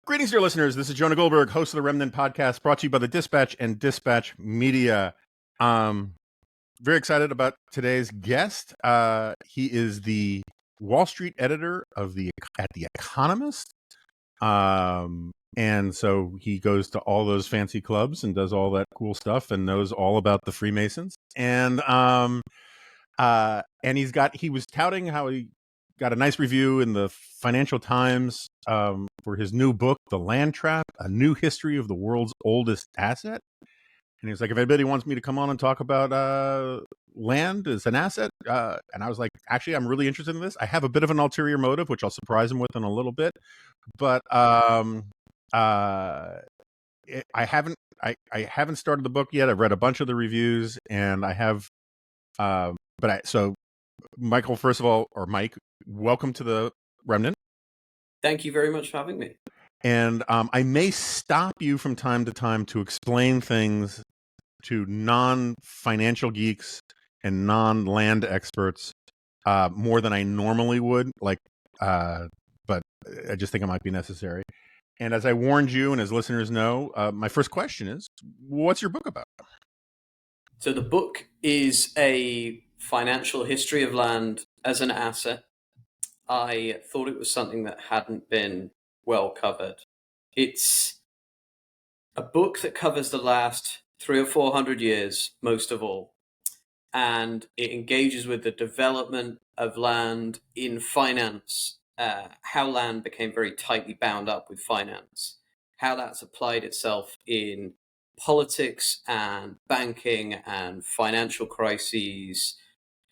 Greetings, dear listeners. This is Jonah Goldberg, host of the Remnant podcast, brought to you by the Dispatch and Dispatch Media. Very excited about today's guest. He is the Wall Street editor at The Economist, and so he goes to all those fancy clubs and does all that cool stuff and knows all about the Freemasons. And he was touting how he got a nice review in the Financial Times for his new book, The Land Trap, A New History of the World's Oldest Asset. And he was like, if anybody wants me to come on and talk about land as an asset, and I was like, actually, I'm really interested in this. I have a bit of an ulterior motive, which I'll surprise him with in a little bit. But I haven't started the book yet. I've read a bunch of the reviews, and I have. So Michael, first of all, or Mike, welcome to the Remnant. Thank you very much for having me. And I may stop you from time to time to explain things to non-financial geeks and non-land experts more than I normally would. But I just think it might be necessary. And as I warned you, and as listeners know, my first question is, what's your book about? So the book is a financial history of land as an asset. I thought it was something that hadn't been well covered. It's a book that covers the last 300 or 400 years, most of all, and it engages with the development of land in finance, how land became very tightly bound up with finance, how that's applied itself in politics and banking and financial crises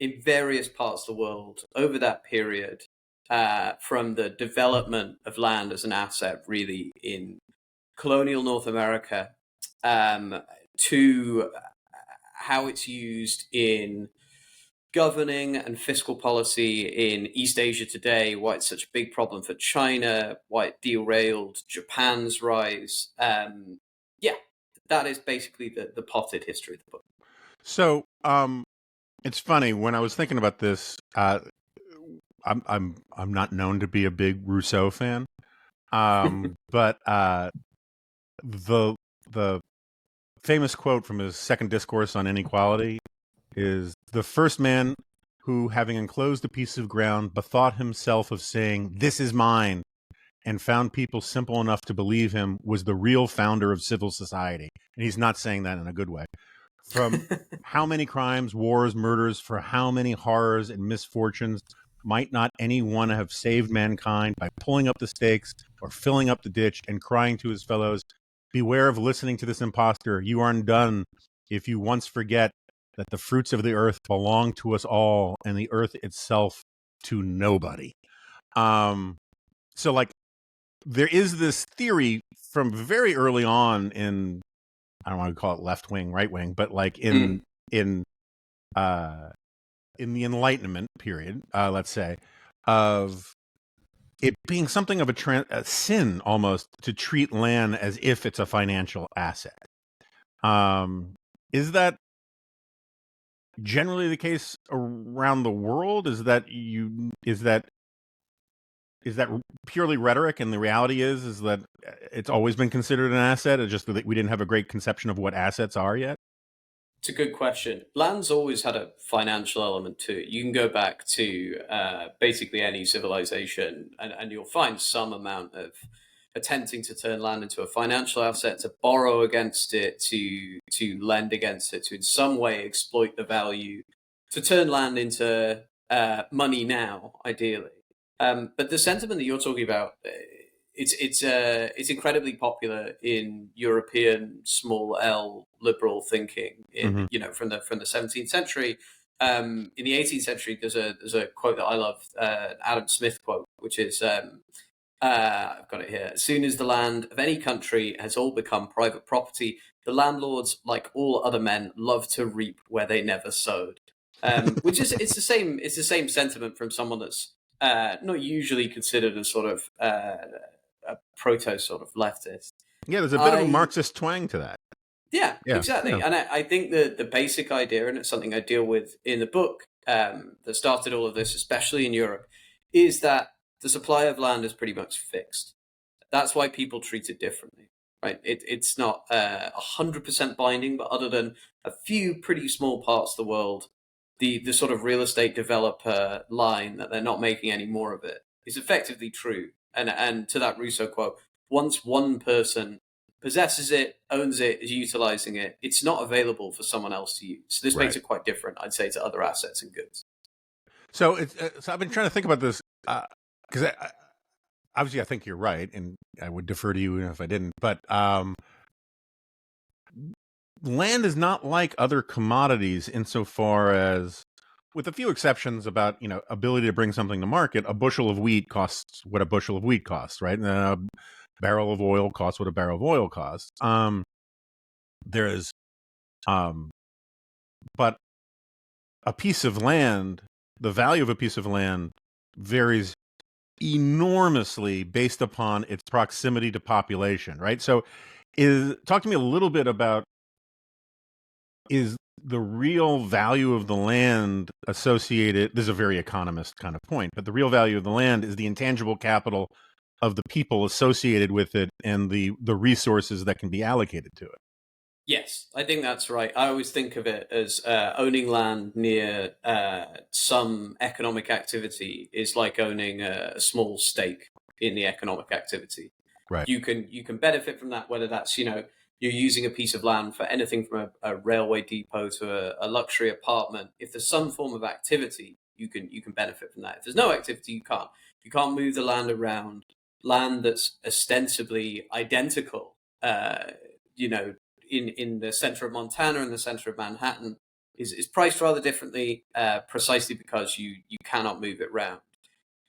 in various parts of the world over that period, from the development of land as an asset, really, in colonial North America, to how it's used in governing and fiscal policy in East Asia today, why it's such a big problem for China, why it derailed Japan's rise. That is basically the potted history of the book. So it's funny, when I was thinking about this, I'm not known to be a big Rousseau fan, but the famous quote from his second discourse on inequality is, the first man who, having enclosed a piece of ground, bethought himself of saying, "This is mine," and found people simple enough to believe him, was the real founder of civil society. And he's not saying that in a good way. From how many crimes, wars, murders, for how many horrors and misfortunes might not any one have saved mankind by pulling up the stakes or filling up the ditch and crying to his fellows, "Beware of listening to this impostor. You are undone if you once forget that the fruits of the earth belong to us all, and the earth itself to nobody." So, like, there is this theory from very early on in, I don't want to call it left wing, right wing, but like in the Enlightenment period, let's say, of it being something of a sin almost to treat land as if it's a financial asset. Is that generally the case around the world? Is that purely rhetoric, and the reality is that it's always been considered an asset? It's just that we didn't have a great conception of what assets are yet? It's a good question. Land's always had a financial element to it. You can go back to basically any civilization, and you'll find some amount of attempting to turn land into a financial asset, to borrow against it, to lend against it, to in some way exploit the value, to turn land into money now, ideally. But the sentiment that you're talking about, it's incredibly popular in European small L liberal thinking, from the 17th century. In the 18th century, there's a quote that I love, Adam Smith quote, which is, I've got it here: "As soon as the land of any country has all become private property, the landlords, like all other men, love to reap where they never sowed." Which is it's the same sentiment from someone that's not usually considered a sort of a proto sort of leftist. Yeah, there's a bit of a Marxist twang to that. Yeah, exactly. Yeah. And I think the basic idea, and it's something I deal with in the book, that started all of this, especially in Europe, is that the supply of land is pretty much fixed. That's why people treat it differently, right? It's not 100% binding, but other than a few pretty small parts of the world, the sort of real estate developer line that they're not making any more of it is effectively true. And to that Rousseau quote, once one person possesses it, owns it, is utilizing it, it's not available for someone else to use. So this makes Right. it quite different, I'd say, to other assets and goods. So so I've been trying to think about this because obviously I think you're right, and I would defer to you even if I didn't. But land is not like other commodities insofar as, with a few exceptions about ability to bring something to market, a bushel of wheat costs what a bushel of wheat costs, right? And a barrel of oil costs what a barrel of oil costs. There is, but a piece of land, the value of a piece of land varies enormously based upon its proximity to population, right? So, talk to me a little bit about, is the real value of the land associated, this is a very economist kind of point, but the real value of the land is the intangible capital of the people associated with it and the resources that can be allocated to it. Yes, I think that's right. I always think of it as owning land near some economic activity is like owning a small stake in the economic activity. Right. You can benefit from that, whether that's you're using a piece of land for anything from a railway depot to a luxury apartment. If there's some form of activity, you can benefit from that. If there's no activity, you can't. You can't move the land around. Land that's ostensibly identical, you know, in the center of Montana and the center of Manhattan is priced rather differently, precisely because you cannot move it around.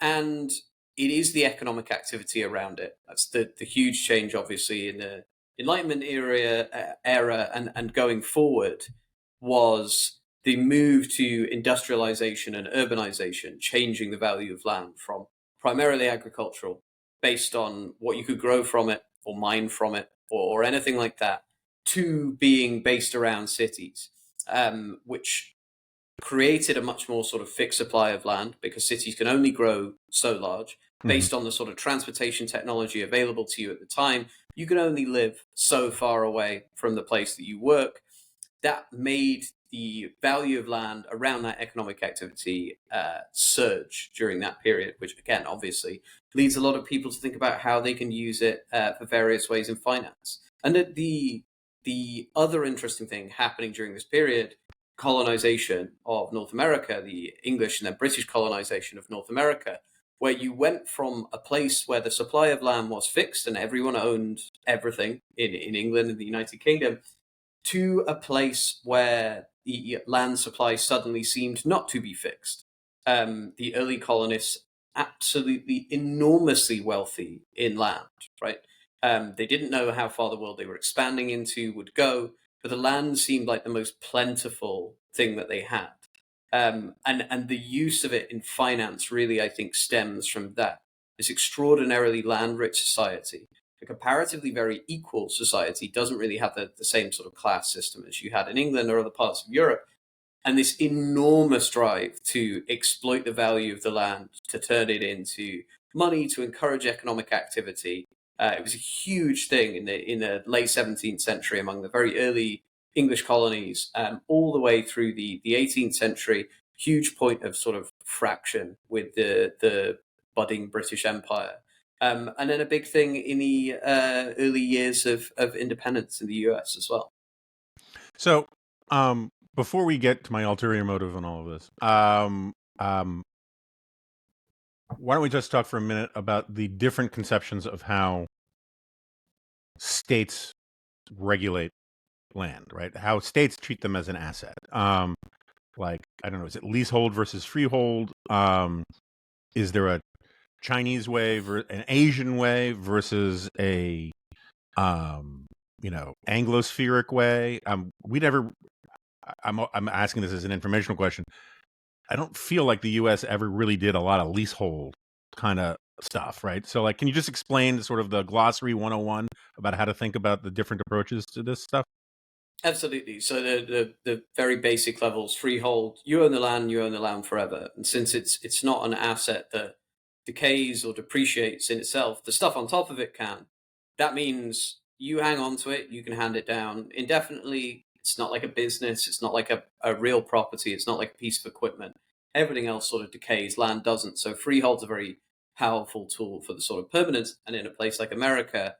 And it is the economic activity around it. That's the huge change, obviously, in the Enlightenment era and going forward was the move to industrialization and urbanization, changing the value of land from primarily agricultural, based on what you could grow from it or mine from it or anything like that, to being based around cities, which created a much more sort of fixed supply of land because cities can only grow so large Mhm. based on the sort of transportation technology available to you at the time. You can only live so far away from the place that you work. That made the value of land around that economic activity surge during that period, which again, obviously, leads a lot of people to think about how they can use it for various ways in finance. And the other interesting thing happening during this period, colonization of North America, the English and then British colonization of North America, where you went from a place where the supply of land was fixed and everyone owned everything in England and the United Kingdom, to a place where the land supply suddenly seemed not to be fixed. The early colonists absolutely enormously wealthy in land, right? They didn't know how far the world they were expanding into would go, but the land seemed like the most plentiful thing that they had. And the use of it in finance really, I think, stems from that. This extraordinarily land-rich society, a comparatively very equal society, doesn't really have the same sort of class system as you had in England or other parts of Europe. And this enormous drive to exploit the value of the land, to turn it into money, to encourage economic activity. It was a huge thing in the late 17th century among the very early English colonies, all the way through the 18th century. Huge point of sort of fraction with the budding British Empire. And then a big thing in the early years of independence in the US as well. So, before we get to my ulterior motive and all of this, um, why don't we just talk for a minute about the different conceptions of how states regulate land, right? How states treat them as an asset. Like, I don't know, is it leasehold versus freehold? Is there a Chinese way, an Asian way versus a Anglospheric way? We never. I'm asking this as an informational question. I don't feel like the U.S. ever really did a lot of leasehold kind of stuff, right? So, like, can you just explain sort of the glossary 101 about how to think about the different approaches to this stuff? Absolutely. So the very basic levels, freehold, you own the land forever. And since it's not an asset that decays or depreciates in itself, the stuff on top of it can. That means you hang on to it, you can hand it down indefinitely. It's not like a business, it's not like a real property, it's not like a piece of equipment. Everything else sort of decays, land doesn't. So freehold's a very powerful tool for the sort of permanence. And in a place like America,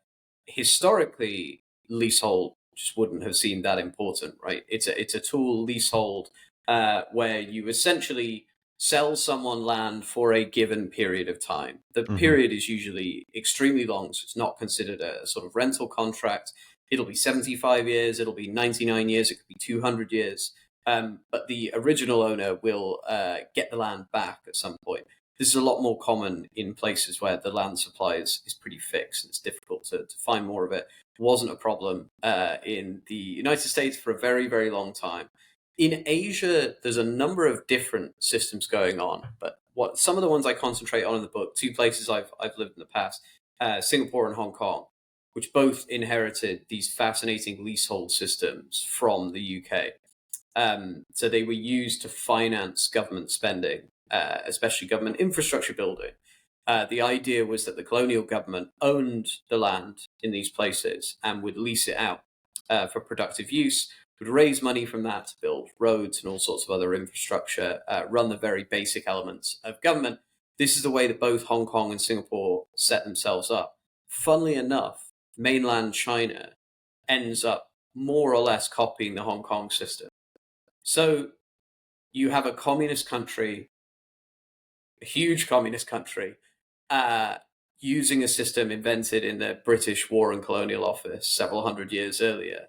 historically, leasehold just wouldn't have seemed that important, right? It's a tool, leasehold, where you essentially sell someone land for a given period of time. The period is usually extremely long, so it's not considered a sort of rental contract. It'll be 75 years, it'll be 99 years, it could be 200 years. But the original owner will get the land back at some point. This is a lot more common in places where the land supply is pretty fixed and it's difficult to find more of it. It wasn't a problem in the United States for a very, very long time. In Asia, there's a number of different systems going on, but what some of the ones I concentrate on in the book, two places I've lived in the past, Singapore and Hong Kong, which both inherited these fascinating leasehold systems from the UK. So they were used to finance government spending, especially government infrastructure building. The idea was that the colonial government owned the land in these places and would lease it out for productive use, would raise money from that to build roads and all sorts of other infrastructure, run the very basic elements of government. This is the way that both Hong Kong and Singapore set themselves up. Funnily enough, mainland China ends up more or less copying the Hong Kong system. So you have a communist country, a huge communist country, using a system invented in the British War and Colonial Office several hundred years earlier.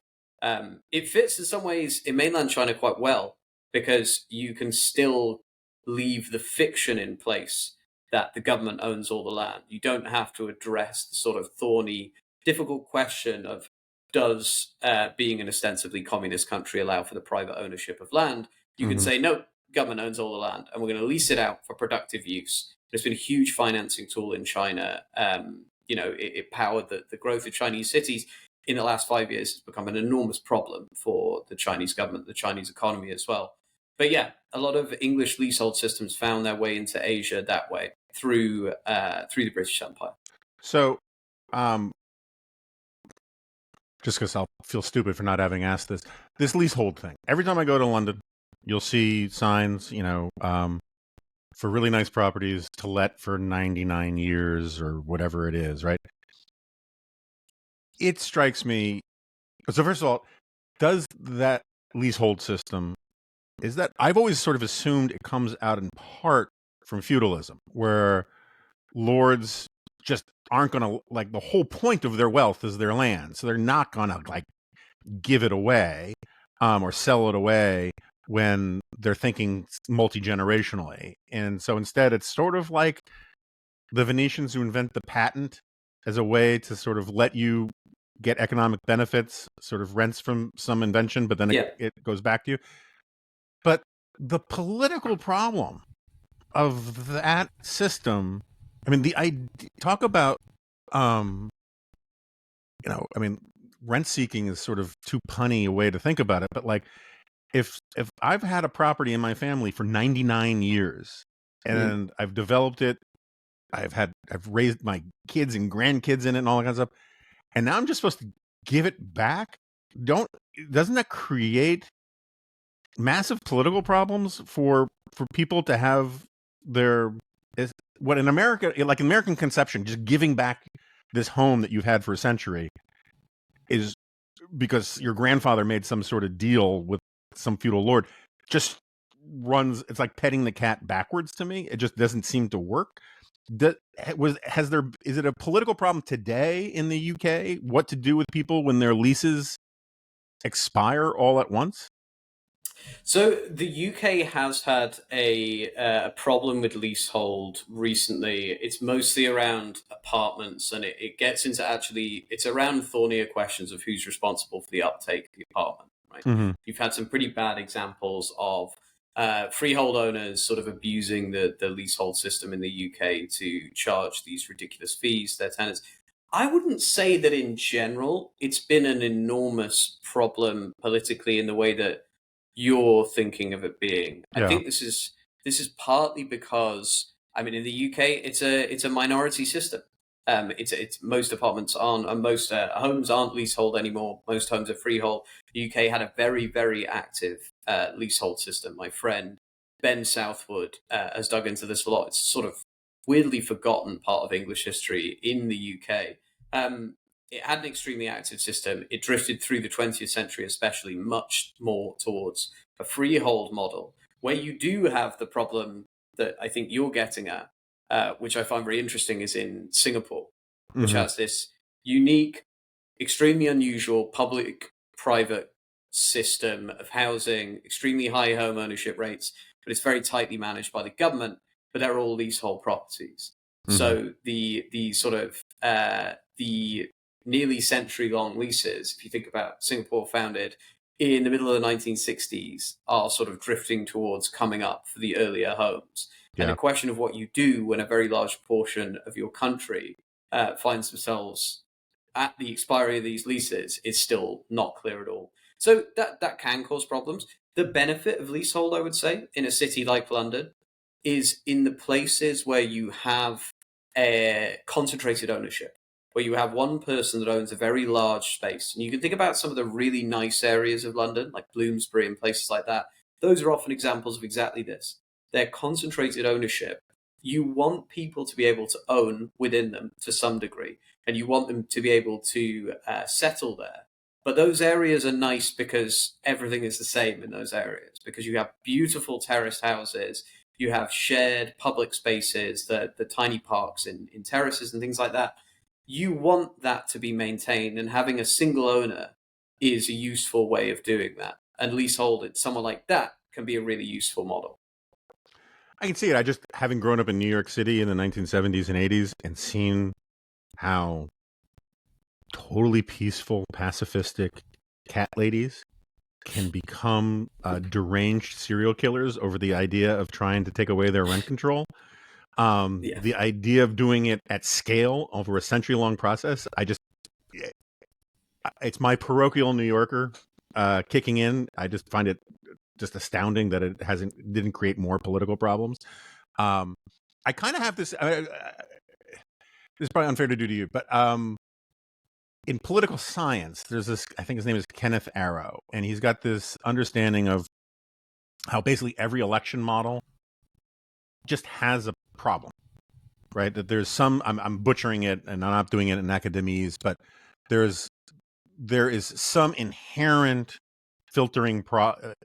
It fits in some ways in mainland China quite well because you can still leave the fiction in place that the government owns all the land. You don't have to address the sort of thorny, difficult question of does being an ostensibly communist country allow for the private ownership of land? You can say, no, government owns all the land and we're going to lease it out for productive use. It's been a huge financing tool in China. It powered the growth of Chinese cities. In the last 5 years, it's become an enormous problem for the Chinese government, the Chinese economy as well. But yeah, a lot of English leasehold systems found their way into Asia that way through the British Empire. So, just because I'll feel stupid for not having asked this leasehold thing. Every time I go to London, you'll see signs, for really nice properties to let for 99 years or whatever it is, right? It strikes me. So first of all, does that leasehold system, is that, I've always sort of assumed it comes out in part from feudalism, where lords just aren't going to, like, the whole point of their wealth is their land. So they're not going to, like, give it away or sell it away when they're thinking multi-generationally. And so instead, it's sort of like the Venetians who invent the patent as a way to sort of let you get economic benefits, sort of rents from some invention, but then it goes back to you. But the political problem of that system, I mean, talk about, rent seeking is sort of too punny a way to think about it. But like, if I've had a property in my family for 99 years and I've developed it, I've raised my kids and grandkids in it and all that kind of stuff, and now I'm just supposed to give it back, doesn't that create massive political problems for people to have what in America, like American conception, just giving back this home that you've had for a century is because your grandfather made some sort of deal with some feudal lord, just it's like petting the cat backwards to me. It just doesn't seem to work. Is it a political problem today in the UK? What to do with people when their leases expire all at once? So the UK has had a problem with leasehold recently. It's mostly around apartments, and it gets into it's around thornier questions of who's responsible for the uptake of the apartment. Right? You've had some pretty bad examples of freehold owners sort of abusing the leasehold system in the UK to charge these ridiculous fees to their tenants. I wouldn't say that in general it's been an enormous problem politically in the way that you're thinking of it being. I think this is partly because I mean, in the UK, it's a minority system. It's most apartments aren't, and most homes aren't leasehold anymore. Most homes are freehold. The UK had a very active leasehold system. My friend Ben Southwood has dug into this a lot. It's sort of weirdly forgotten part of English history in the UK. It had an extremely active system. It drifted through the 20th century, especially much more towards a freehold model, where you do have the problem that I think you're getting at, which I find very interesting, is in Singapore, which Mm-hmm. has this unique, extremely unusual public-private system of housing, extremely high home ownership rates, but it's very tightly managed by the government. But they're all leasehold properties. Mm-hmm. So the sort of the nearly century-long leases, if you think about Singapore, founded in the middle of the 1960s, are sort of drifting towards coming up for the earlier homes. And the Yeah. question of what you do when a very large portion of your country finds themselves at the expiry of these leases is still not clear at all. So that can cause problems. The benefit of leasehold, I would say, in a city like London, is in the places where you have a concentrated ownership, where you have one person that owns a very large space. And you can think about some of the really nice areas of London, like Bloomsbury and places like that. Those are often examples of exactly this. They're concentrated ownership. You want people to be able to own within them to some degree, and you want them to be able to settle there. But those areas are nice because everything is the same in those areas, because you have beautiful terraced houses, you have shared public spaces, the tiny parks in terraces and things like that. You want that to be maintained, and having a single owner is a useful way of doing that. And leasehold, someone like that can be a really useful model. I can see it. I just, having grown up in New York City in the 1970s and 80s and seen how totally peaceful, pacifistic cat ladies can become deranged serial killers over the idea of trying to take away their rent control. Yeah. The idea of doing it at scale over a century-long process, it's my parochial New Yorker kicking in. I just find it just astounding that it didn't create more political problems. I kind of have this. This is probably unfair to do to you, but in political science, there's this. I think his name is Kenneth Arrow, and he's got this understanding of how basically every election model just has a problem, right? That there's some. I'm butchering it, and I'm not doing it in academies, but there is some inherent filtering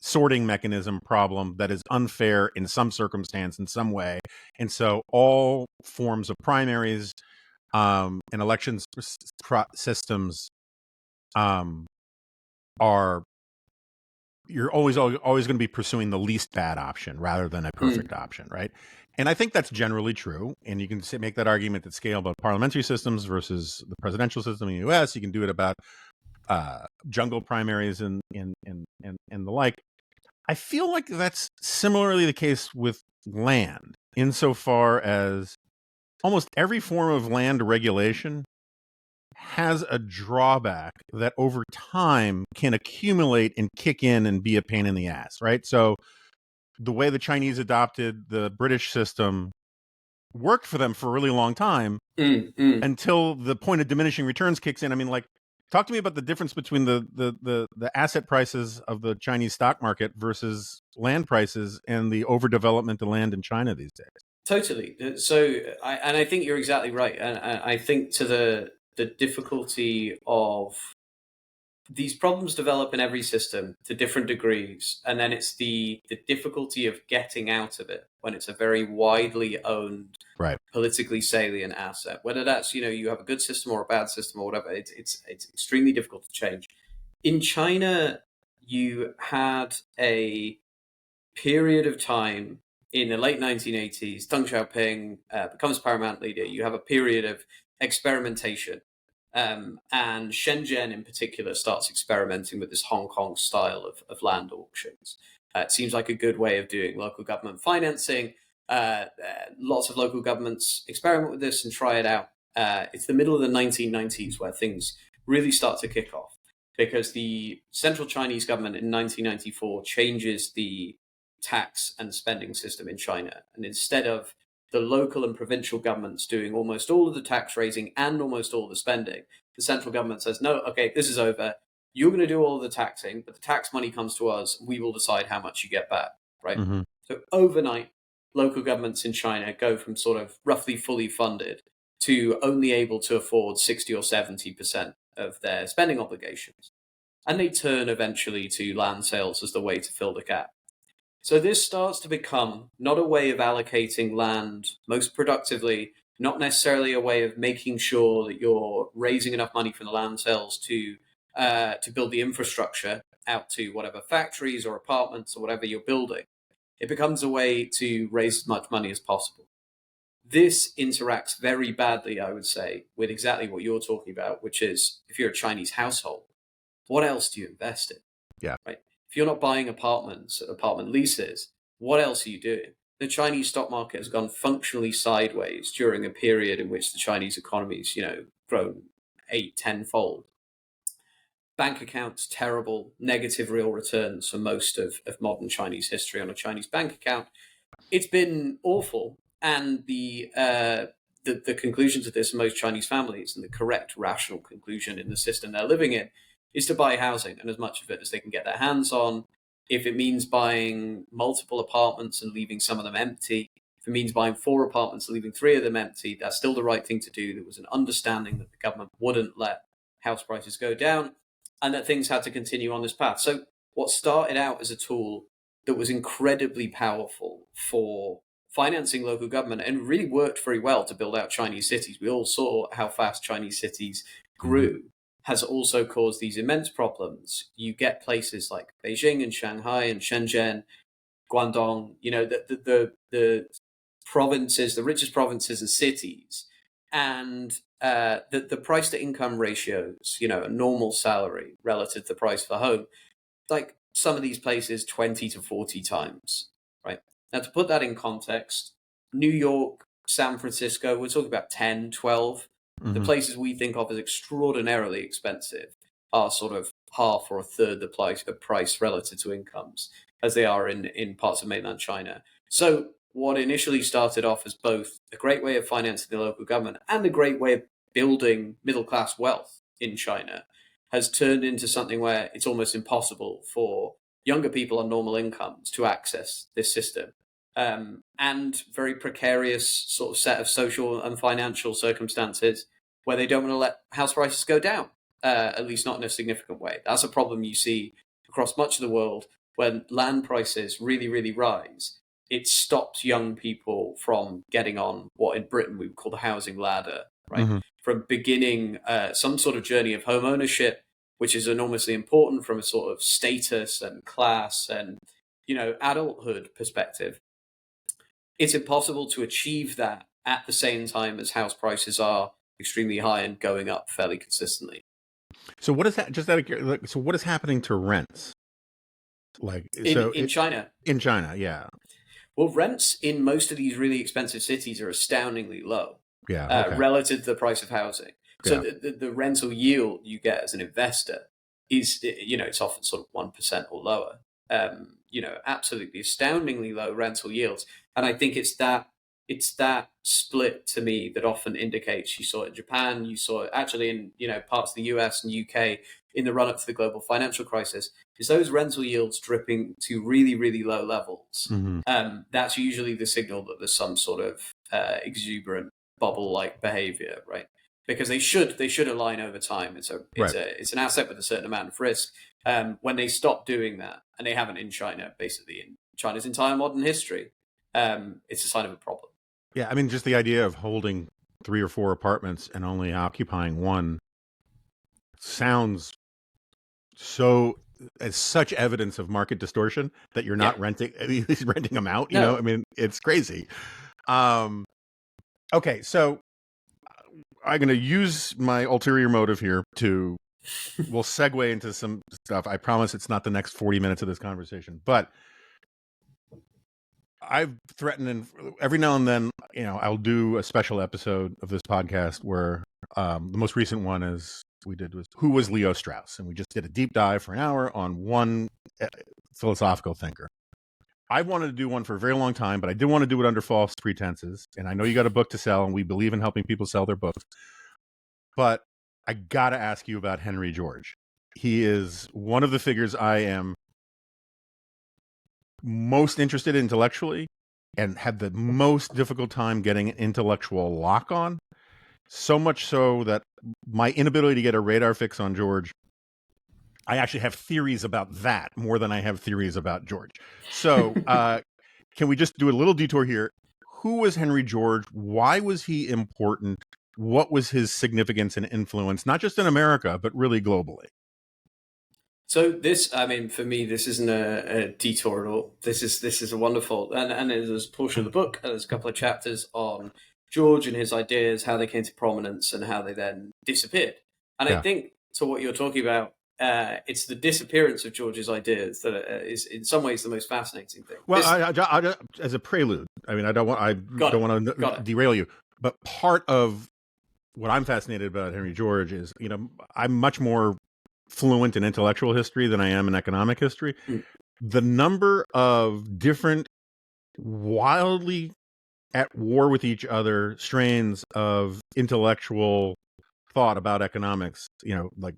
sorting mechanism problem that is unfair in some circumstance in some way, and so all forms of primaries and elections systems are, you're always going to be pursuing the least bad option rather than a perfect option, right? And I think that's generally true. And you can make that argument at scale about parliamentary systems versus the presidential system in the U.S. You can do it about jungle primaries and the like. I feel like that's similarly the case with land, insofar as almost every form of land regulation has a drawback that over time can accumulate and kick in and be a pain in the ass, right? So the way the Chinese adopted the British system worked for them for a really long time until the point of diminishing returns kicks in. I mean, like, talk to me about the difference between the asset prices of the Chinese stock market versus land prices and the overdevelopment of land in China these days. Totally. So, I think you're exactly right, and I think to the difficulty of these problems develop in every system to different degrees, and then it's the difficulty of getting out of it when it's a very widely owned, Right. politically salient asset. Whether that's, you have a good system or a bad system or whatever, it's extremely difficult to change. In China, you had a period of time in the late 1980s. Deng Xiaoping becomes paramount leader. You have a period of experimentation. And Shenzhen in particular starts experimenting with this Hong Kong style of land auctions. It seems like a good way of doing local government financing. Lots of local governments experiment with this and try it out. It's the middle of the 1990s where things really start to kick off, because the central Chinese government in 1994 changes the tax and spending system in China. And instead of the local and provincial governments doing almost all of the tax raising and almost all the spending. The central government says, no, okay, this is over. You're going to do all of the taxing, but the tax money comes to us. We will decide how much you get back, right? Mm-hmm. So overnight, local governments in China go from sort of roughly fully funded to only able to afford 60 or 70% of their spending obligations. And they turn eventually to land sales as the way to fill the gap. So this starts to become not a way of allocating land most productively, not necessarily a way of making sure that you're raising enough money from the land sales to build the infrastructure out to whatever factories or apartments or whatever you're building. It becomes a way to raise as much money as possible. This interacts very badly, I would say, with exactly what you're talking about, which is if you're a Chinese household, what else do you invest in? Yeah. Right. If you're not buying apartments, apartment leases, what else are you doing? The Chinese stock market has gone functionally sideways during a period in which the Chinese economy's, grown 8-10-fold. Bank accounts, terrible, negative real returns for most of modern Chinese history on a Chinese bank account. It's been awful. And the conclusion to this for most Chinese families, and the correct rational conclusion in the system they're living in, is to buy housing and as much of it as they can get their hands on. If it means buying multiple apartments and leaving some of them empty, if it means buying 4 apartments and leaving 3 of them empty, that's still the right thing to do. There was an understanding that the government wouldn't let house prices go down and that things had to continue on this path. So what started out as a tool that was incredibly powerful for financing local government and really worked very well to build out Chinese cities. We all saw how fast Chinese cities grew. Mm-hmm. Has also caused these immense problems. You get places like Beijing and Shanghai and Shenzhen, Guangdong, the provinces, the richest provinces and cities, and the price to income ratios, a normal salary relative to the price for a home, like some of these places 20 to 40 times, right? Now, to put that in context, New York, San Francisco, we're talking about 10, 12. Mm-hmm. The places we think of as extraordinarily expensive are sort of half or a third the price relative to incomes as they are in parts of mainland China. So what initially started off as both a great way of financing the local government and a great way of building middle-class wealth in China has turned into something where it's almost impossible for younger people on normal incomes to access this system. And very precarious sort of set of social and financial circumstances where they don't want to let house prices go down, at least not in a significant way. That's a problem you see across much of the world. When land prices really, really rise, it stops young people from getting on what in Britain we would call the housing ladder, right? Mm-hmm. From beginning some sort of journey of home ownership, which is enormously important from a sort of status and class and, adulthood perspective. It's impossible to achieve that at the same time as house prices are extremely high and going up fairly consistently. So what is that? Just out of curiosity, so what is happening to rents? In China? In China, yeah. Well, rents in most of these really expensive cities are astoundingly low. Yeah, okay. Relative to the price of housing. So yeah. the rental yield you get as an investor is, it's often sort of 1% or lower. Absolutely astoundingly low rental yields. And I think it's that split to me that often indicates, you saw it in Japan, you saw it actually in, parts of the US and UK in the run up to the global financial crisis, is those rental yields dripping to really, really low levels. Mm-hmm. That's usually the signal that there's some sort of exuberant bubble-like behavior, right? Because they should align over time. It's an asset with a certain amount of risk. When they stop doing that, and they haven't in China, basically in China's entire modern history, it's a sign of a problem. Yeah, I mean, just the idea of holding 3 or 4 apartments and only occupying one sounds as such evidence of market distortion that you're not renting them out. No. I mean, it's crazy. Okay, so I'm going to use my ulterior motive here we'll segue into some stuff. I promise it's not the next 40 minutes of this conversation, but I've threatened, and every now and then, I'll do a special episode of this podcast where the most recent one was who was Leo Strauss, and we just did a deep dive for an hour on one philosophical thinker. I wanted to do one for a very long time, but I didn't want to do it under false pretenses. And I know you got a book to sell, and we believe in helping people sell their books. But I got to ask you about Henry George. He is one of the figures I am most interested in intellectually and had the most difficult time getting an intellectual lock on. So much so that my inability to get a radar fix on George, I actually have theories about that more than I have theories about George. So can we just do a little detour here? Who was Henry George? Why was he important? What was his significance and influence, not just in America, but really globally? So this, I mean, for me, this isn't a detour at all. This is a wonderful, and there's a portion of the book, there's a couple of chapters on George and his ideas, how they came to prominence, and how they then disappeared. And I think, to what you're talking about, it's the disappearance of George's ideas that is, in some ways, the most fascinating thing. Well, I, as a prelude, I mean, I don't want to derail you, but part of what I'm fascinated about Henry George is, I'm much more fluent in intellectual history than I am in economic history. The number of different, wildly at war with each other strains of intellectual thought about economics, like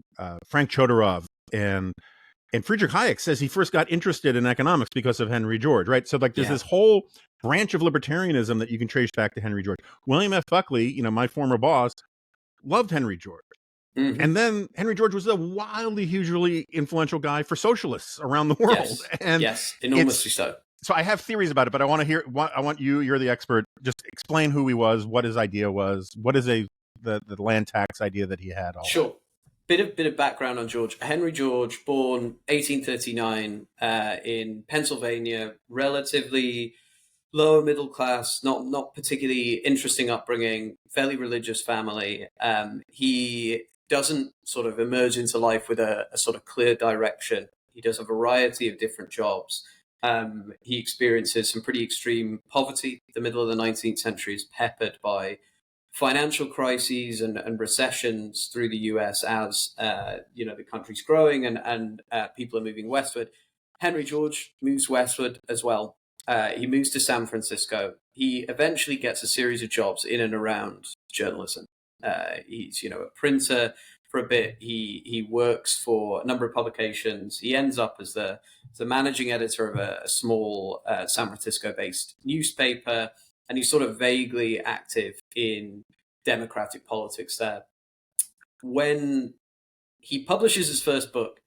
Frank Chodorov and Friedrich Hayek says he first got interested in economics because of Henry George, right? So like there's this whole branch of libertarianism that you can trace back to Henry George. William F. Buckley, my former boss, loved Henry George. Mm-hmm. And then Henry George was a wildly, hugely influential guy for socialists around the world. Yes, and enormously so. So I have theories about it, but I want to hear. I want you're the expert. Just explain who he was, what his idea was, what is the land tax idea that he had. Sure. Bit of background on George. Henry George, born 1839 in Pennsylvania, relatively lower middle class, not particularly interesting upbringing, fairly religious family. He doesn't sort of emerge into life with a sort of clear direction. He does a variety of different jobs. He experiences some pretty extreme poverty. The middle of the 19th century is peppered by financial crises and recessions through the US as the country's growing and people are moving westward. Henry George moves westward as well. He moves to San Francisco. He eventually gets a series of jobs in and around journalism. He's a printer for a bit. He works for a number of publications. He ends up as the managing editor of a small San Francisco-based newspaper, and he's sort of vaguely active in democratic politics there. When he publishes his first book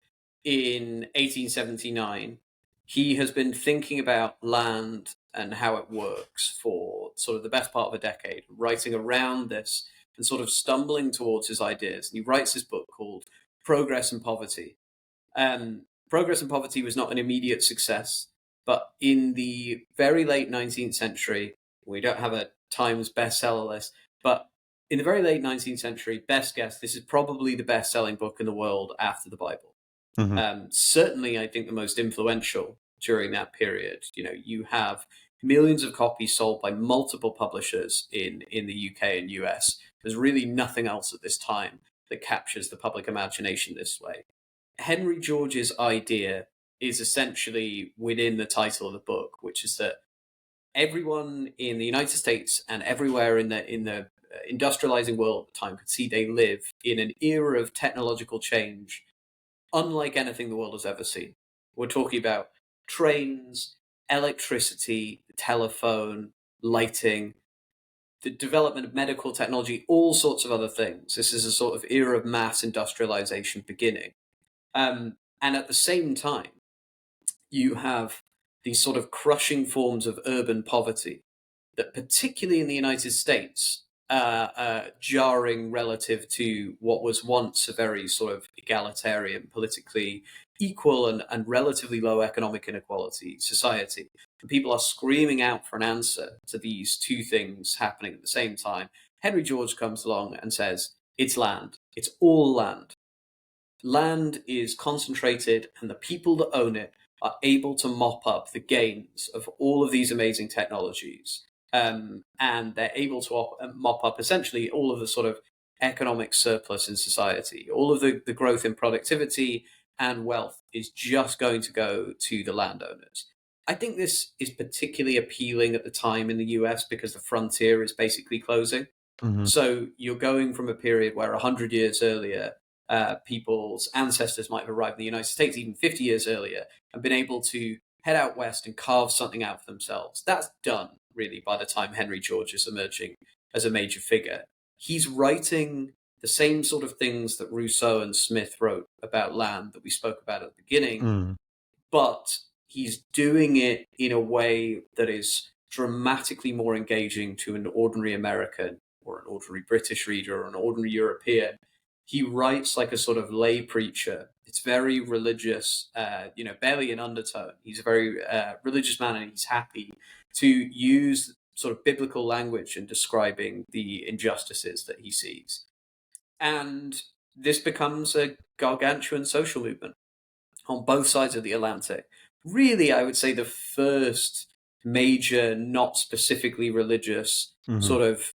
in 1879, he has been thinking about land and how it works for sort of the best part of a decade, writing around this and sort of stumbling towards his ideas. And he writes this book called Progress and Poverty. Progress and Poverty was not an immediate success, but in the very late 19th century, we don't have a Times bestseller list, but in the very late 19th century, best guess, this is probably the best-selling book in the world after the Bible. Mm-hmm. Certainly, I think the most influential during that period. You have millions of copies sold by multiple publishers in the UK and US. There's really nothing else at this time that captures the public imagination this way. Henry George's idea is essentially within the title of the book, which is that everyone in the United States and everywhere in the industrializing world at the time could see they live in an era of technological change unlike anything the world has ever seen. We're talking about trains, electricity, telephone, lighting, the development of medical technology, all sorts of other things. This is a sort of era of mass industrialization beginning. And at the same time, you have these sort of crushing forms of urban poverty that, particularly in the United States, jarring relative to what was once a very sort of egalitarian, politically equal and relatively low economic inequality society. And people are screaming out for an answer to these two things happening at the same time. Henry George comes along and says, it's land. It's all land. Land is concentrated, and the people that own it are able to mop up the gains of all of these amazing technologies. And they're able to mop up essentially all of the sort of economic surplus in society. All of the growth in productivity and wealth is just going to go to the landowners. I think this is particularly appealing at the time in the US because the frontier is basically closing. Mm-hmm. So you're going from a period where 100 years earlier, people's ancestors might have arrived in the United States, even 50 years earlier, and been able to head out west and carve something out for themselves. That's done, really, by the time Henry George is emerging as a major figure. He's writing the same sort of things that Rousseau and Smith wrote about land that we spoke about at the beginning, Mm-hmm. but he's doing it in a way that is dramatically more engaging to an ordinary American or an ordinary British reader or an ordinary European. He writes like a sort of lay preacher. It's very religious, barely an undertone. He's a very religious man, and he's happy to use sort of biblical language in describing the injustices that he sees. And this becomes a gargantuan social movement on both sides of the Atlantic. Really, I would say the first major, not specifically religious, Mm-hmm. sort of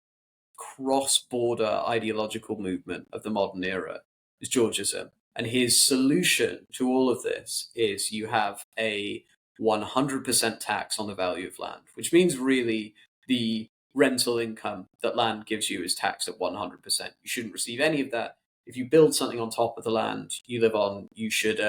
cross-border ideological movement of the modern era is Georgism. And his solution to all of this is you have a 100% tax on the value of land, which means really the rental income that land gives you is taxed at 100%. You shouldn't receive any of that. If you build something on top of the land you live on, you should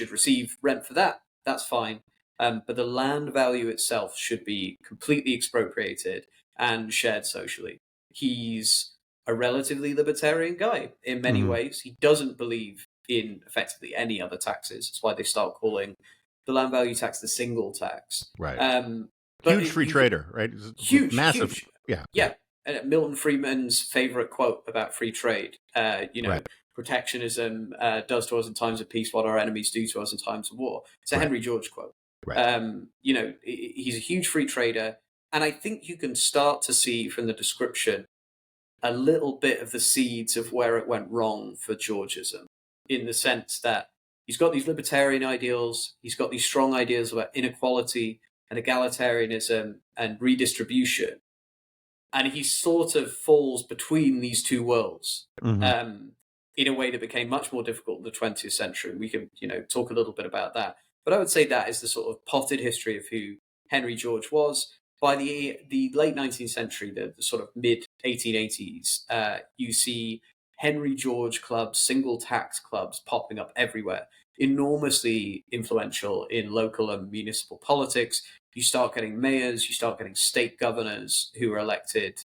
receive rent for that. That's fine. But the land value itself should be completely expropriated and shared socially. He's a relatively libertarian guy in many Mm-hmm. ways. He doesn't believe in effectively any other taxes. That's why they start calling the land value tax the single tax. Right. But Huge free trader, right? Huge. Yeah. Milton Friedman's favorite quote about free trade, Right. protectionism does to us in times of peace what our enemies do to us in times of war. It's a Right. Henry George quote. Right. He's a huge free trader. And I think you can start to see from the description a little bit of the seeds of where it went wrong for Georgism, in the sense that he's got these libertarian ideals, he's got these strong ideas about inequality and egalitarianism and redistribution, and he sort of falls between these two worlds. Mm-hmm. In a way that became much more difficult in the 20th century. We can, talk a little bit about that. But I would say that is the sort of potted history of who Henry George was. By the late 19th century, the sort of mid 1880s, you see Henry George clubs, single tax clubs popping up everywhere, enormously influential in local and municipal politics. You start getting mayors, you start getting state governors who are elected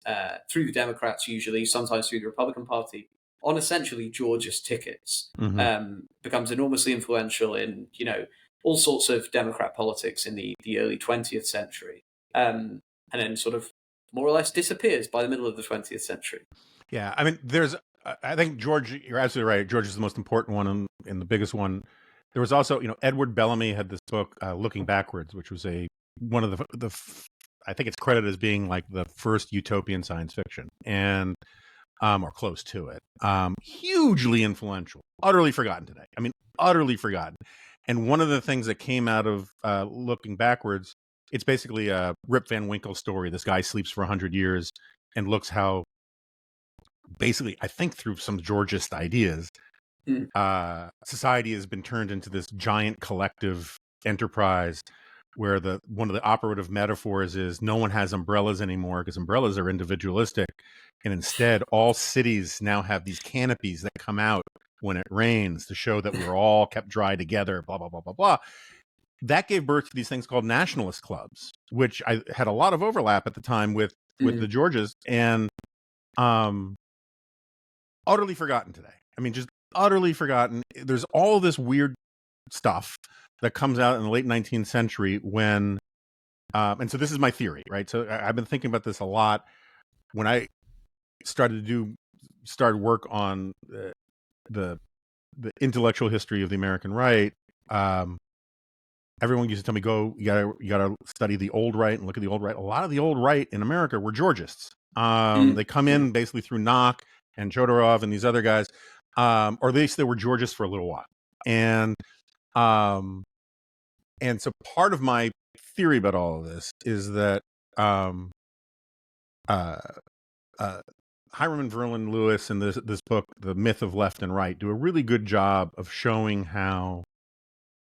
through the Democrats usually, sometimes through the Republican Party, on essentially Georgist tickets. Mm-hmm. Becomes enormously influential in, all sorts of Democrat politics in the early 20th century. And then sort of more or less disappears by the middle of the 20th century. Yeah, I mean, I think George, you're absolutely right. George is the most important one and the biggest one. There was also, Edward Bellamy had this book, Looking Backwards, which was one of I think it's credited as being like the first utopian science fiction, and or close to it. Hugely influential, utterly forgotten today. I mean, utterly forgotten. And one of the things that came out of Looking Backwards, it's basically a Rip Van Winkle story. This guy sleeps for 100 years and looks how, basically, I think through some Georgist ideas, society has been turned into this giant collective enterprise where one of the operative metaphors is no one has umbrellas anymore because umbrellas are individualistic. And instead, all cities now have these canopies that come out when it rains to show that we're all kept dry together, blah, blah, blah, blah, blah. That gave birth to these things called nationalist clubs, which I had a lot of overlap at the time with the Georges, and utterly forgotten today. I mean, just utterly forgotten. There's all this weird stuff that comes out in the late 19th century when, and so this is my theory, right? So I've been thinking about this a lot when I started work on the intellectual history of the American right. Everyone used to tell me, you gotta study the old right and look at the old right. A lot of the old right in America were Georgists. They come in basically through Knock and Chodorov and these other guys, or at least they were Georgists for a little while. And so part of my theory about all of this is that Hiram and Verlin Lewis in this book, The Myth of Left and Right, do a really good job of showing how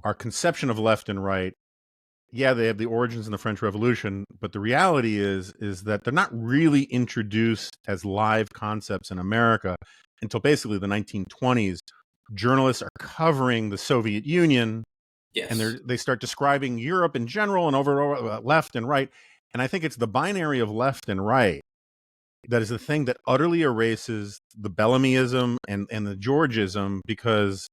our conception of left and right, yeah, they have the origins in the French Revolution, but the reality is that they're not really introduced as live concepts in America until basically the 1920s. Journalists are covering the Soviet Union, and Yes. they start describing Europe in general and over left and right. And I think it's the binary of left and right that is the thing that utterly erases the Bellamyism and the Georgism, because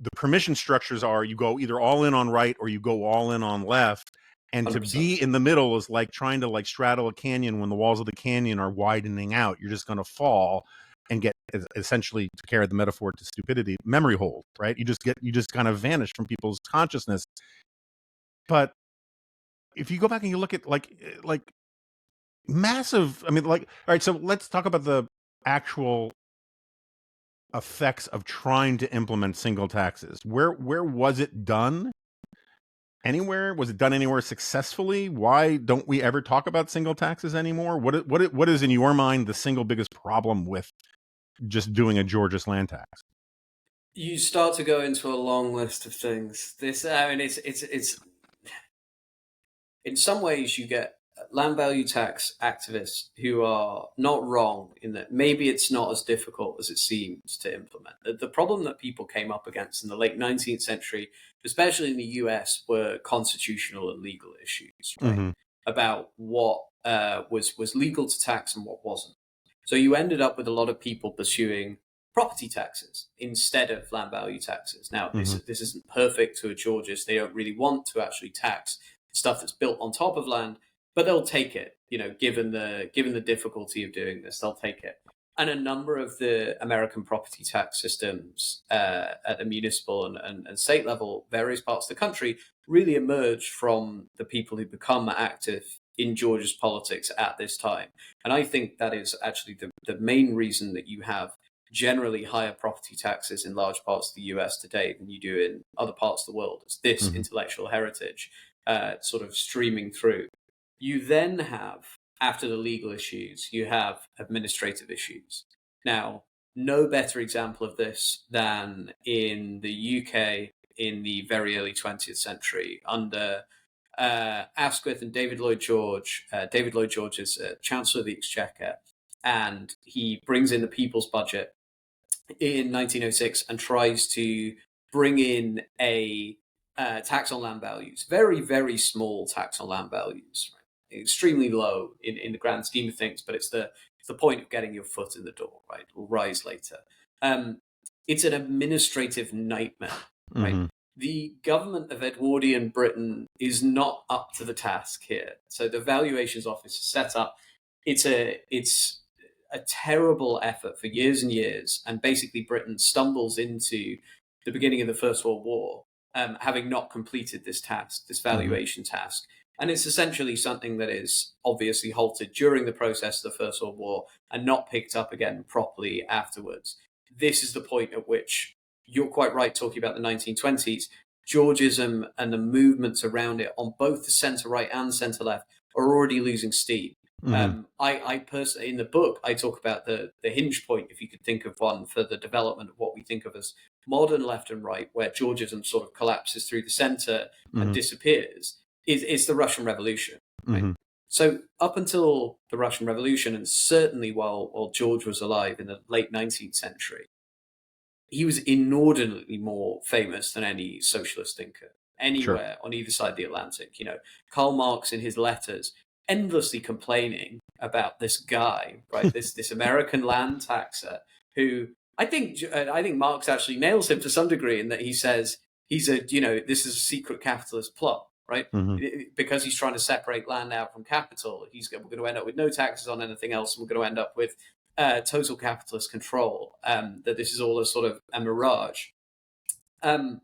the permission structures are you go either all in on right or you go all in on left. And to 100%. be in the middle is like trying to like straddle a canyon when the walls of the canyon are widening out. You're just going to fall and get, essentially, to carry the metaphor to stupidity, memory hold, right? You just kind of vanish from people's consciousness. But if you go back and you look at like massive, I mean, like, all right, so let's talk about the actual effects of trying to implement single taxes. Where was it done? Anywhere? Was it done anywhere successfully? Why don't we ever talk about single taxes anymore? What is in your mind the single biggest problem with just doing a Georgia's land tax? You start to go into a long list of things. This, I mean, it's in some ways you get land value tax activists who are not wrong in that maybe it's not as difficult as it seems to implement. The problem that people came up against in the late 19th century, especially in the US, were constitutional and legal issues, right? Mm-hmm. About what was legal to tax and what wasn't. So you ended up with a lot of people pursuing property taxes instead of land value taxes. Now, Mm-hmm. this isn't perfect to a Georgist. They don't really want to actually tax stuff that's built on top of land, but they'll take it. You know, given the difficulty of doing this, they'll take it. And a number of the American property tax systems at the municipal and state level, various parts of the country, really emerged from the people who become active in Georgia's politics at this time. And I think that is actually the main reason that you have generally higher property taxes in large parts of the US today than you do in other parts of the world. It's this Mm-hmm. intellectual heritage sort of streaming through. You then have, after the legal issues, you have administrative issues. Now, no better example of this than in the UK in the very early 20th century under Asquith and David Lloyd George. David Lloyd George is Chancellor of the Exchequer, and he brings in the People's Budget in 1906 and tries to bring in a tax on land values, very, very small tax on land values, right? Extremely low in the grand scheme of things, but it's the point of getting your foot in the door, right? It will rise later. It's an administrative nightmare, right? Mm-hmm. The government of Edwardian Britain is not up to the task here. So the valuations office is set up. It's a terrible effort for years and years, and basically Britain stumbles into the beginning of the First World War, having not completed this task, this valuation task. And it's essentially something that is obviously halted during the process of the First World War and not picked up again properly afterwards. This is the point at which you're quite right talking about the 1920s. Georgism and the movements around it on both the centre right and centre left are already losing steam. Mm-hmm. I personally, in the book, I talk about the hinge point, if you could think of one, for the development of what we think of as modern left and right, where Georgism sort of collapses through the center and Mm-hmm. disappears, is the Russian Revolution. Right? Mm-hmm. So up until the Russian Revolution, and certainly while George was alive in the late 19th century, he was inordinately more famous than any socialist thinker Sure. anywhere on either side of the Atlantic. You know, Karl Marx in his letters endlessly complaining about this guy, right? This American land taxer who I think Marx actually nails him to some degree in that he says this is a secret capitalist plot, right? Mm-hmm. Because he's trying to separate land out from capital. We're going to end up with no taxes on anything else, and we're going to end up with total capitalist control. That this is all a sort of a mirage. And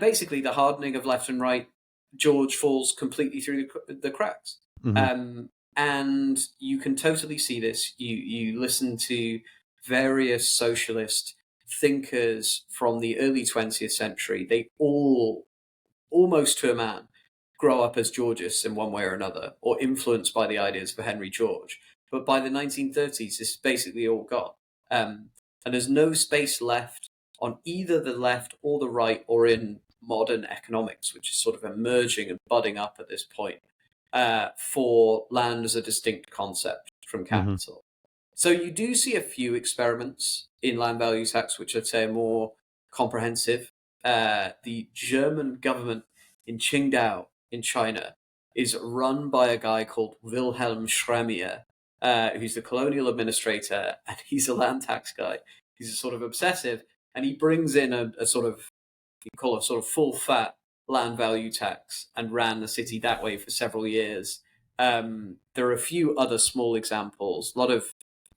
basically, the hardening of left and right, George falls completely through the cracks. Mm-hmm. And you can totally see this. You listen to various socialist thinkers from the early 20th century. They all, almost to a man, grow up as Georgists in one way or another, or influenced by the ideas of Henry George. But by the 1930s, this is basically all gone. And there's no space left on either the left or the right or in modern economics, which is sort of emerging and budding up at this point, for land as a distinct concept from Mm-hmm. capital. So you do see a few experiments in land value tax, which I'd say are more comprehensive. The German government in Qingdao in China is run by a guy called Wilhelm Schremier, who's the colonial administrator, and he's a land tax guy. He's a sort of obsessive, and he brings in a sort of, you call it sort of full fat land value tax and ran the city that way for several years. There are a few other small examples. A lot of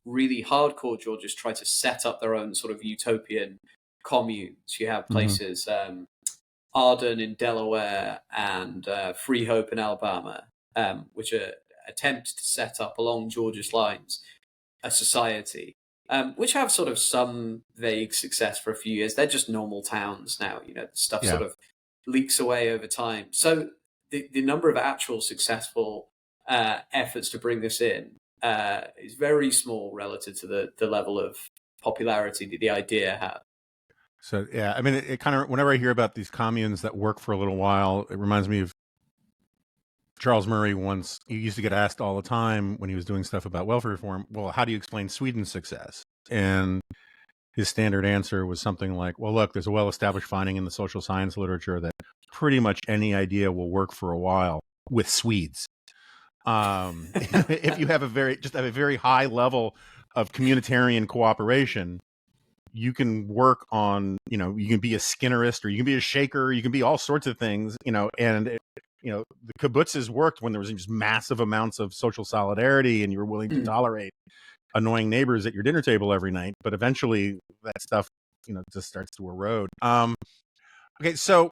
really hardcore Georgians try to set up their own sort of utopian communes. You have Mm-hmm. places, Arden in Delaware and Freehold in Alabama, which are attempts to set up along Georgia's lines a society, which have sort of some vague success for a few years. They're just normal towns now. Stuff Yeah. sort of leaks away over time. So the number of actual successful efforts to bring this in is very small relative to the level of popularity that the idea had. So yeah, I mean, it kind of, whenever I hear about these communes that work for a little while, it reminds me of Charles Murray. Once he used to get asked all the time when he was doing stuff about welfare reform, well, how do you explain Sweden's success? And his standard answer was something like, well, look, there's a well-established finding in the social science literature that pretty much any idea will work for a while with Swedes. If you have a very high level of communitarian cooperation, you can work on, you can be a Skinnerist, or you can be a Shaker, you can be all sorts of things, and the kibbutzes worked when there was just massive amounts of social solidarity and you were willing to tolerate annoying neighbors at your dinner table every night. But eventually that stuff, just starts to erode. Okay, so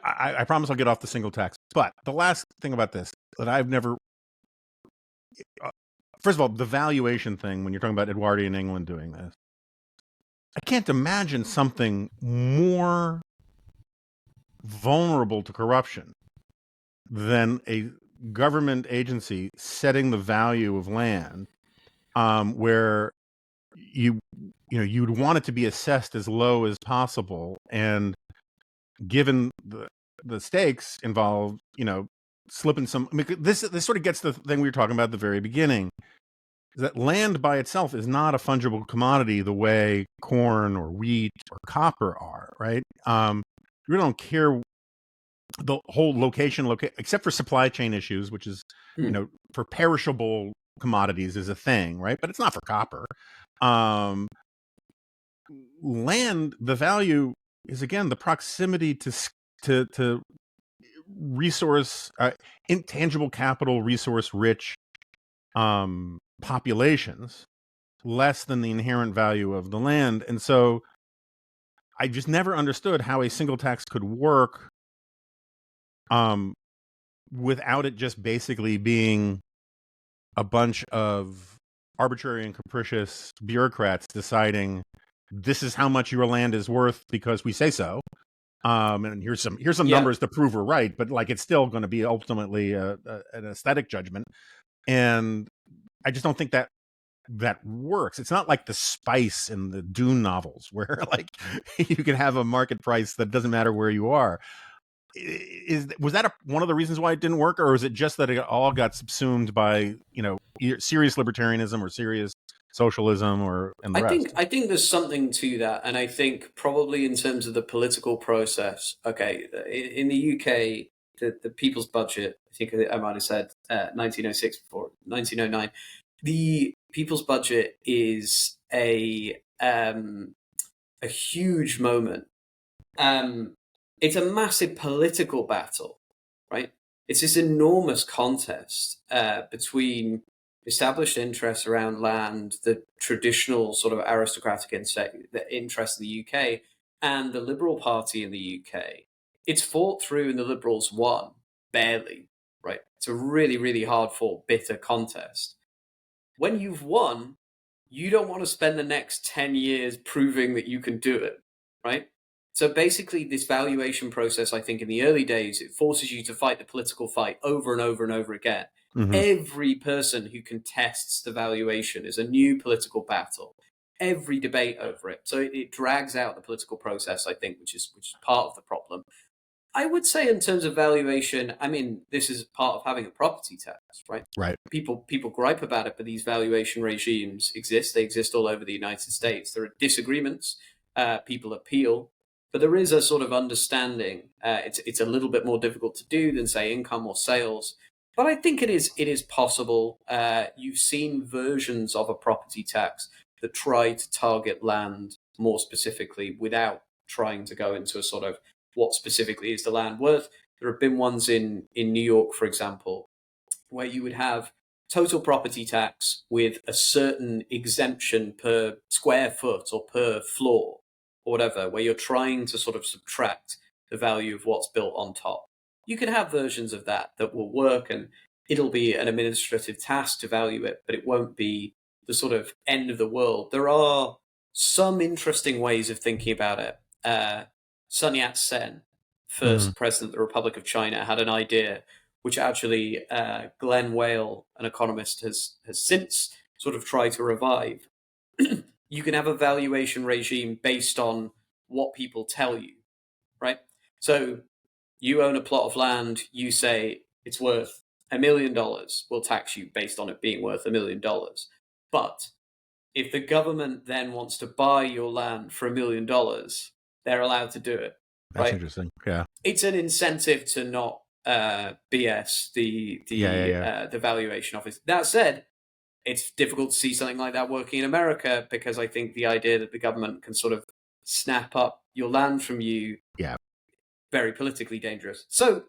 I promise I'll get off the single tax. But the last thing about this that I've never, first of all, the valuation thing, when you're talking about Edwardian England doing this, I can't imagine something more vulnerable to corruption than a government agency setting the value of land, where you'd want it to be assessed as low as possible, and given the stakes involved, slipping some. I mean, this sort of gets the thing we were talking about at the very beginning. That land by itself is not a fungible commodity the way corn or wheat or copper are, right? You don't care the whole location, except for supply chain issues, which is, for perishable commodities is a thing, right? But it's not for copper. Land, the value is, again, the proximity to resource, intangible capital, resource rich populations, less than the inherent value of the land. And so I just never understood how a single tax could work without it just basically being a bunch of arbitrary and capricious bureaucrats deciding this is how much your land is worth because we say so. And here's some numbers to prove we're right, but it's still going to be ultimately an aesthetic judgment. And I just don't think that works. It's not like the Spice in the Dune novels where you can have a market price that doesn't matter where you are. Was that one of the reasons why it didn't work, or is it just that it all got subsumed by serious libertarianism or serious socialism and the rest? I think there's something to that, and I think probably in terms of the political process. Okay, in the UK, the People's Budget, I think I might have said 1906 before 1909. The People's Budget is a huge moment. It's a massive political battle, right? It's this enormous contest between established interests around land, the traditional sort of aristocratic interest in the UK, and the Liberal Party in the UK. It's fought through and the Liberals won, barely, right? It's a really, really hard fought, bitter contest. When you've won, you don't want to spend the next 10 years proving that you can do it, right? So basically, this valuation process, I think in the early days, it forces you to fight the political fight over and over and over again. Mm-hmm. Every person who contests the valuation is a new political battle. every debate over it. So it drags out the political process, I think, which is part of the problem. I would say in terms of valuation, I mean, this is part of having a property tax, right? Right. People gripe about it, but these valuation regimes exist. They exist all over the United States. There are disagreements. People appeal, but there is a sort of understanding. It's a little bit more difficult to do than, say, income or sales. But I think it is possible. You've seen versions of a property tax that try to target land more specifically without trying to go into a sort of what specifically is the land worth. There have been ones in New York, for example, where you would have total property tax with a certain exemption per square foot or per floor or whatever, where you're trying to sort of subtract the value of what's built on top. You can have versions of that will work, and it'll be an administrative task to value it, but it won't be the sort of end of the world. There are some interesting ways of thinking about it. Sun Yat-sen, first president of the Republic of China, had an idea which actually Glenn Whale, an economist, has since sort of tried to revive. You can have a valuation regime based on what people tell you, right? So you own a plot of land, you say it's worth $1 million. We'll tax you based on it being worth $1 million. But if the government then wants to buy your land for $1 million, they're allowed to do it. That's right? interesting. Yeah. It's an incentive to not BS the valuation office. That said, it's difficult to see something like that working in America, because I think the idea that the government can sort of snap up your land from you, very politically dangerous. So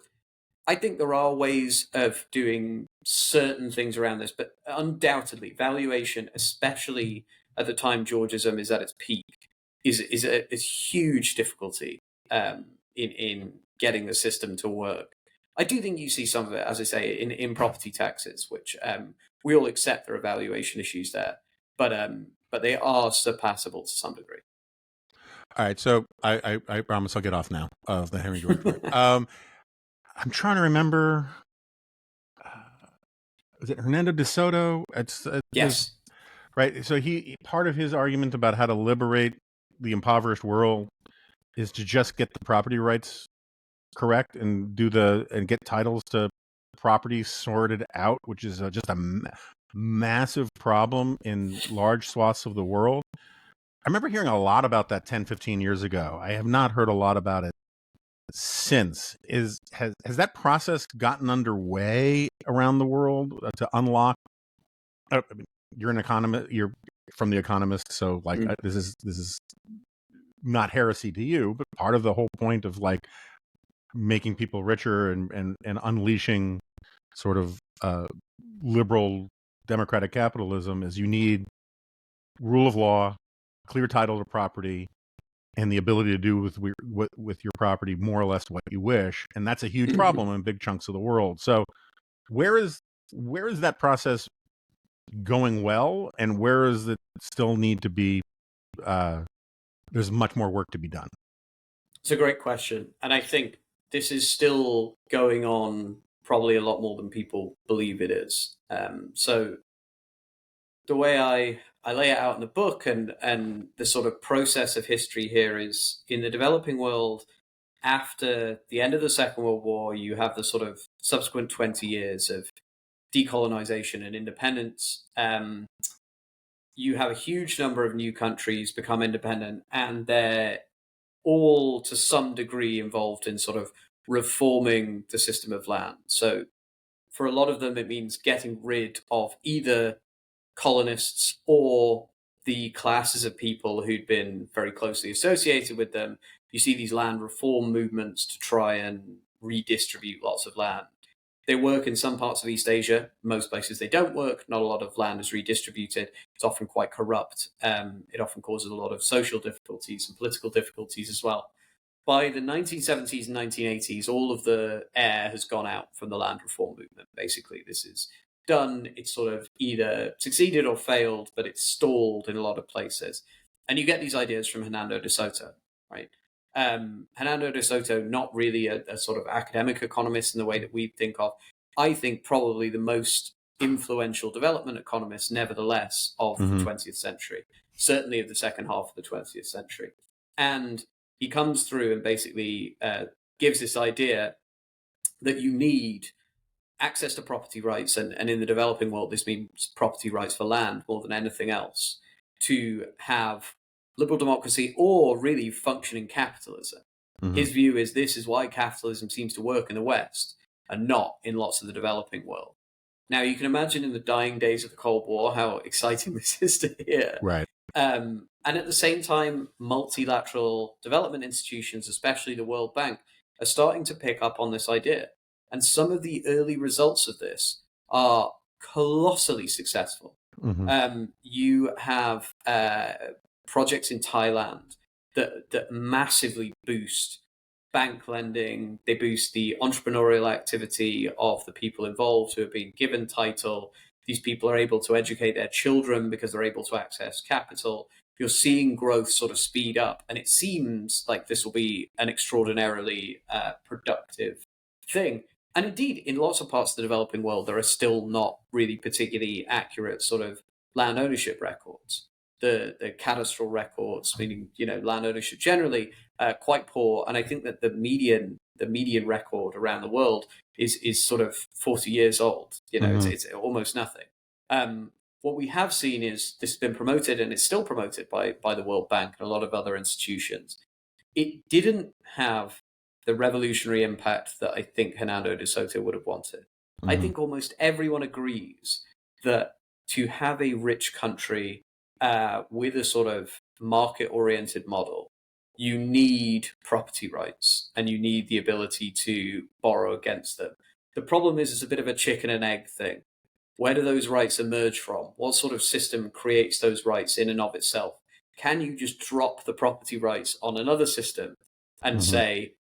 I think there are ways of doing certain things around this, but undoubtedly valuation, especially at the time Georgism is at its peak, is a huge difficulty in getting the system to work. I do think you see some of it, as I say, in property taxes, which we all accept there are valuation issues there, but they are surpassable to some degree. All right, so I promise I'll get off now of the Henry George part. I'm trying to remember. Is it Hernando de Soto? Yes. Right. So part of his argument about how to liberate the impoverished world is to just get the property rights correct and get titles to property sorted out, which is just a massive problem in large swaths of the world. I remember hearing a lot about that 10, 15 years ago. I have not heard a lot about it since. Has that process gotten underway around the world to unlock? I mean, you're an economist. You're from The Economist, so like this is not heresy to you, but part of the whole point of like making people richer and unleashing sort of liberal democratic capitalism is you need rule of law, clear title to property, and the ability to do with your property more or less what you wish. And that's a huge problem in big chunks of the world. So where is that process going well, and where is it still need to be there's much more work to be done? It's a great question, and I think this is still going on probably a lot more than people believe it is. So the way I lay it out in the book, and the sort of process of history here is, in the developing world, after the end of the Second World War, you have the sort of subsequent 20 years of decolonization and independence. You have a huge number of new countries become independent, and they're all to some degree involved in sort of reforming the system of land. So for a lot of them, it means getting rid of either colonists or the classes of people who'd been very closely associated with them. You see these land reform movements to try and redistribute lots of land. They work in some parts of East Asia. Most places they don't work. Not a lot of land is redistributed. It's often quite corrupt. It often causes a lot of social difficulties and political difficulties as well. By the 1970s and 1980s, all of the air has gone out from the land reform movement. Basically, this is done. It's sort of either succeeded or failed, but it's stalled in a lot of places. And you get these ideas from Hernando de Soto, right? Hernando de Soto, not really a sort of academic economist in the way that we think of. I think probably the most influential development economist, nevertheless, of the 20th century. certainly of the second half of the 20th century. And he comes through and basically gives this idea that you need access to property rights, and in the developing world, this means property rights for land more than anything else, to have liberal democracy or really functioning capitalism. Mm-hmm. His view is this is why capitalism seems to work in the West and not in lots of the developing world. Now, you can imagine in the dying days of the Cold War how exciting this is to hear. Right. And at the same time, multilateral development institutions, especially the World Bank, are starting to pick up on this idea. And some of the early results of this are colossally successful. Mm-hmm. You have projects in Thailand that massively boost bank lending. They boost the entrepreneurial activity of the people involved who have been given title. These people are able to educate their children because they're able to access capital. You're seeing growth sort of speed up, and it seems like this will be an extraordinarily productive thing. And indeed, in lots of parts of the developing world, there are still not really particularly accurate sort of land ownership records. The cadastral records, meaning land ownership generally, quite poor. And I think that the median record around the world is sort of 40 years old. It's almost nothing. What we have seen is this has been promoted, and it's still promoted by the World Bank and a lot of other institutions. It didn't have the revolutionary impact that I think Hernando de Soto would have wanted. Mm-hmm. I think almost everyone agrees that to have a rich country with a sort of market-oriented model, you need property rights and you need the ability to borrow against them. The problem is it's a bit of a chicken and egg thing. Where do those rights emerge from? What sort of system creates those rights in and of itself? Can you just drop the property rights on another system and say,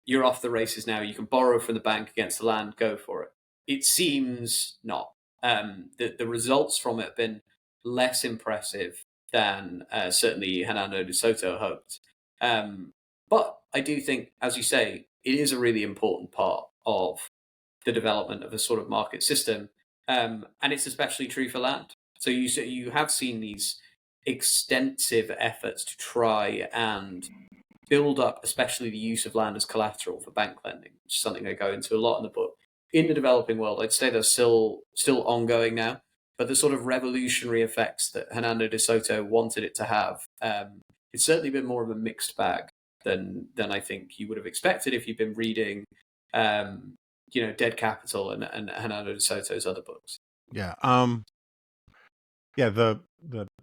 you're off the races now, you can borrow from the bank against the land, go for it? It seems not. The results from it have been less impressive than certainly Hernando de Soto hoped. But I do think, as you say, it is a really important part of the development of a sort of market system. And it's especially true for land. So you have seen these extensive efforts to try and build up, especially the use of land as collateral for bank lending, which is something I go into a lot in the book. In the developing world, I'd say they're still ongoing now, but the sort of revolutionary effects that Hernando de Soto wanted it to have, it's certainly been more of a mixed bag than I think you would have expected if you've been reading, Dead Capital and Hernando de Soto's other books. Yeah. Yeah. The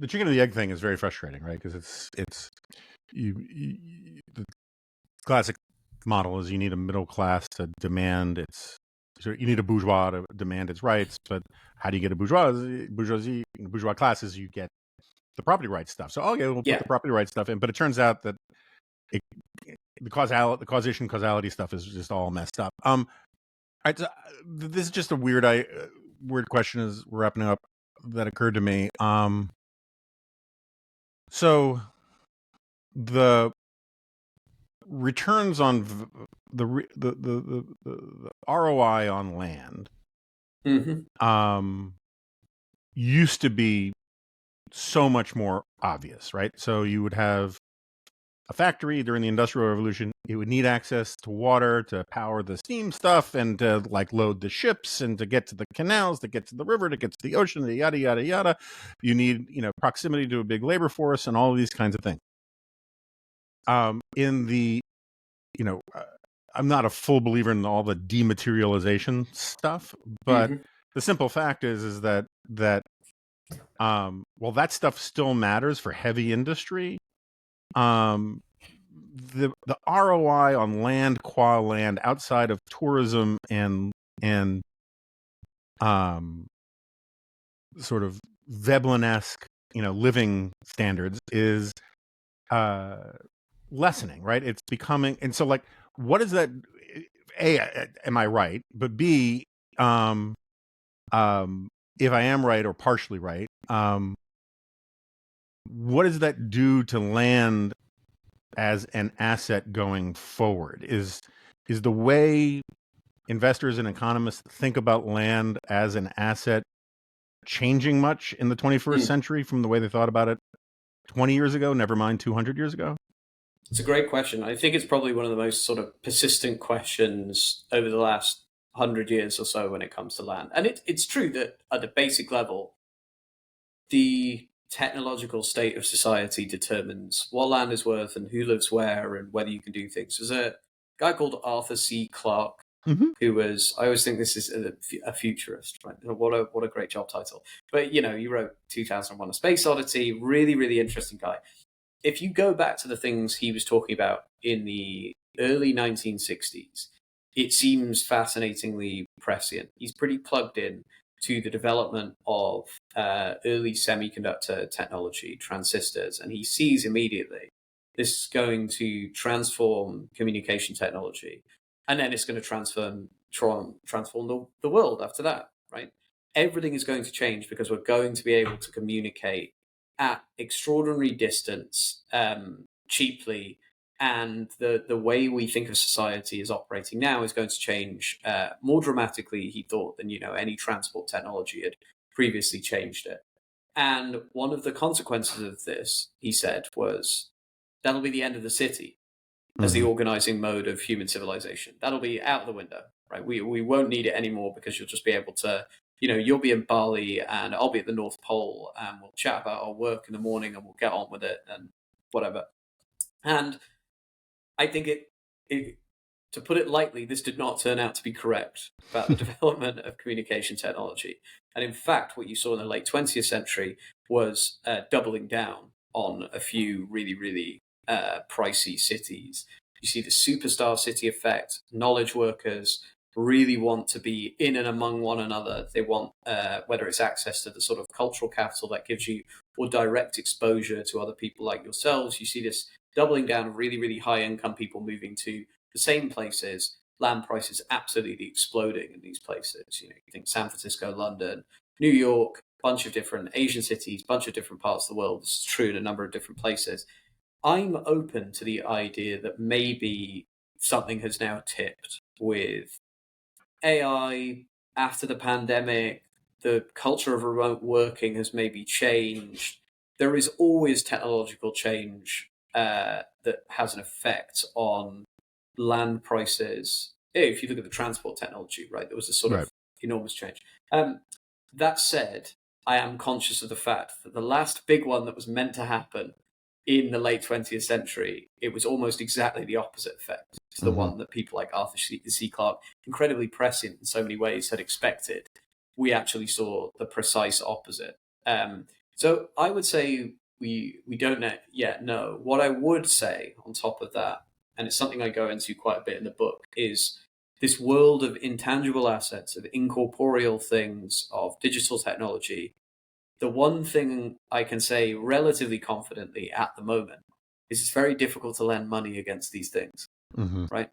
chicken and the egg thing is very frustrating, right? Because it's the classic model is you need a middle class to demand its. So you need a bourgeois to demand its rights, but how do you get a bourgeois classes? You get the property rights stuff. So we'll put the property rights stuff in, but it turns out that the causation causality stuff is just all messed up. So this is just a weird question as we're wrapping up that occurred to me. So the returns on the ROI on land used to be so much more obvious, right? So you would have a factory during the Industrial Revolution. It would need access to water to power the steam stuff and to load the ships and to get to the canals, to get to the river, to get to the ocean, yada, yada, yada. You need, proximity to a big labor force and all of these kinds of things. I'm not a full believer in all the dematerialization stuff, but the simple fact is that while that stuff still matters for heavy industry, the ROI on land outside of tourism and sort of Veblen-esque, living standards is lessening, right? It's becoming, and so what is that? A, am I right? But B, if I am right or partially right, what does that do to land as an asset going forward? Is the way investors and economists think about land as an asset changing much in the 21st century from the way they thought about it 20 years ago, never mind 200 years ago? It's a great question. I think it's probably one of the most sort of persistent questions over the last 100 years or so when it comes to land. And it's true that at the basic level, the technological state of society determines what land is worth and who lives where and whether you can do things. There's a guy called Arthur C. Clarke Mm-hmm. who was, I always think this is a futurist, right? What a great job title. But, he wrote 2001: A Space Oddity, really, really interesting guy. If you go back to the things he was talking about in the early 1960s, it seems fascinatingly prescient. He's pretty plugged in to the development of early semiconductor technology, transistors, and he sees immediately this is going to transform communication technology, and then it's going to transform the world after that, right? Everything is going to change because we're going to be able to communicate at extraordinary distance, cheaply, and the way we think of society as operating now is going to change more dramatically, he thought, than any transport technology had previously changed it. And one of the consequences of this, he said, was that'll be the end of the city as the organizing mode of human civilization. That'll be out the window, right? We won't need it anymore because you'll just be able to, you'll be in Bali and I'll be at the North Pole and we'll chat about our work in the morning and we'll get on with it and whatever. And I think to put it lightly, this did not turn out to be correct about the development of communication technology. And in fact, what you saw in the late 20th century was doubling down on a few really, really pricey cities. You see the superstar city effect. Knowledge workers really want to be in and among one another. They want, whether it's access to the sort of cultural capital that gives you or direct exposure to other people like yourselves. You see this doubling down of really, really high income people moving to the same places. Land prices absolutely exploding in these places. You think San Francisco, London, New York, bunch of different Asian cities, bunch of different parts of the world. This is true in a number of different places. I'm open to the idea that maybe something has now tipped with AI after the pandemic. The culture of remote working has maybe changed. There is always technological change that has an effect on land prices. If you look at the transport technology, right, there was a sort of enormous change. That said, I am conscious of the fact that the last big one that was meant to happen in the late 20th century, it was almost exactly the opposite effect to the one that people like Arthur C. Clarke, incredibly prescient in so many ways, had expected. We actually saw the precise opposite. So I would say we don't yet know. What I would say on top of that, and it's something I go into quite a bit in the book, is this world of intangible assets, of incorporeal things, of digital technology. The one thing I can say relatively confidently at the moment is it's very difficult to lend money against these things, right?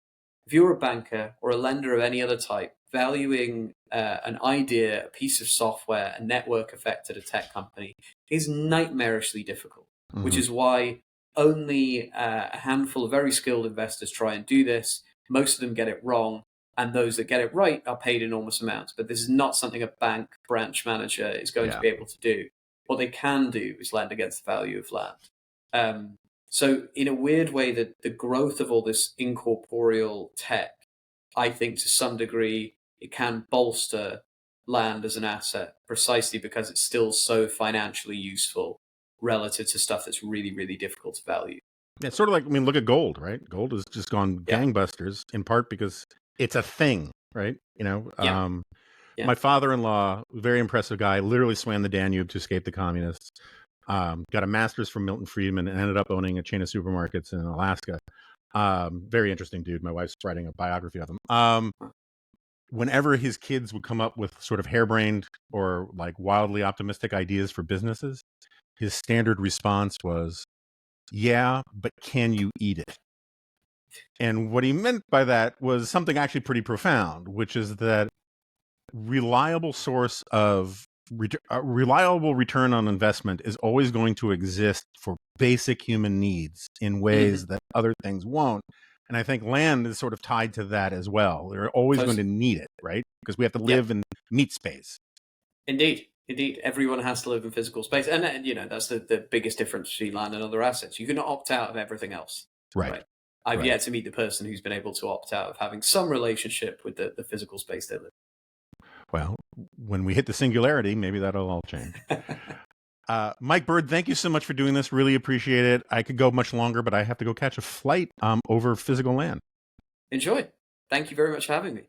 If you're a banker or a lender of any other type, valuing an idea, a piece of software, a network effect at a tech company is nightmarishly difficult, which is why only a handful of very skilled investors try and do this. Most of them get it wrong, and those that get it right are paid enormous amounts. But this is not something a bank branch manager is going to be able to do. What they can do is lend against the value of land. So in a weird way, the growth of all this incorporeal tech, I think to some degree, it can bolster land as an asset precisely because it's still so financially useful relative to stuff that's really, really difficult to value. Yeah, it's sort of like, look at gold, right? Gold has just gone gangbusters in part because it's a thing, right? My father-in-law, very impressive guy, literally swam the Danube to escape the communists. Got a master's from Milton Friedman and ended up owning a chain of supermarkets in Alaska. Very interesting dude. My wife's writing a biography of him. Whenever his kids would come up with sort of harebrained or like wildly optimistic ideas for businesses, his standard response was, "Yeah, but can you eat it?" And what he meant by that was something actually pretty profound, which is that reliable source of reliable return on investment is always going to exist for basic human needs in ways that other things won't. And I think land is sort of tied to that as well. They're always going to need it, right? Because we have to live in meat space. Indeed. Indeed, everyone has to live in physical space, and that's the biggest difference between land and other assets. You can opt out of everything else, Right. right? I've Right. yet to meet the person who's been able to opt out of having some relationship with the physical space they live Well, when we hit the singularity, maybe that'll all change. in. Mike Bird, thank you so much for doing this. Really appreciate it. I could go much longer, but I have to go catch a flight over physical land. Enjoy. Thank you very much for having me.